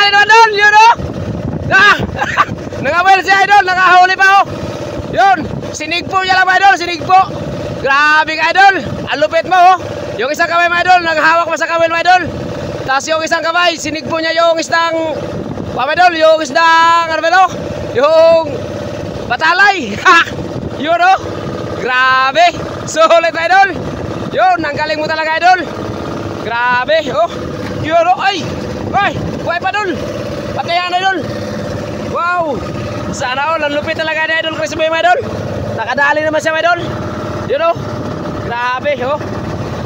rin idol, yun o. Nangawil si idol, nakahuli pa o. Yun, sinigpo niya lang mga idol, sinigpo. Grabe ka idol, ang lupit mo o. Yung isang kamay mga idol, naghahawak pa sa kawil mga idol. Tapos yung isang kamay, sinigpo niya yung isang mga idol, yung isang ano ba ito? Yung batalay. Yun o. Grabe, sulit mga idol. Yun, ang galing mo talaga idol. Grabe, oh. Yun o, ay, buhay pa idol. Patayan idol. Wow, sana all, ang lupit talaga ni idol Chris Boy mga idol. Nakadali naman siya mga idol. Yun o, grabe oh.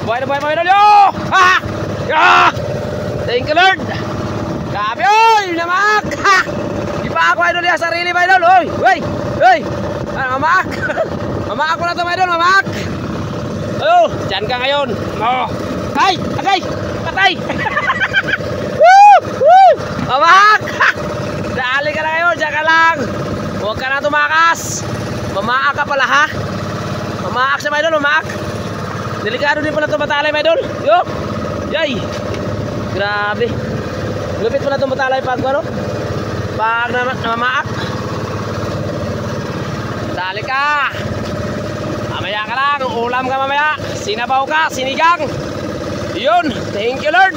Buhay na buhay mga idol. Yo! Ha! Yeah! Thank you Lord. Grabe oy, namak. Ha! Ipa ako idol yung sarili mga idol. Oy, oy, mamak. Mamak ko na ito mga idol, mamak. Oh, dyan ka ngayon. Oh. Ay, agay, patay. Woo! Woo! Mamak. Dali ka na ngayon, dyan ka lang. Huwag ka na tumakas. Mamaak ka pala ha. Mamaak siya mga idol, mamaak. Delikado din pala ito matalay mga idol. Yo, yay. Grabe. Lupit pala ito matalay pag ano? Pag namamaak. Dali ka. Mamaya ka lang, ulam ka mamaya. Sinabaw ka, sinigang. Yun, thank you Lord.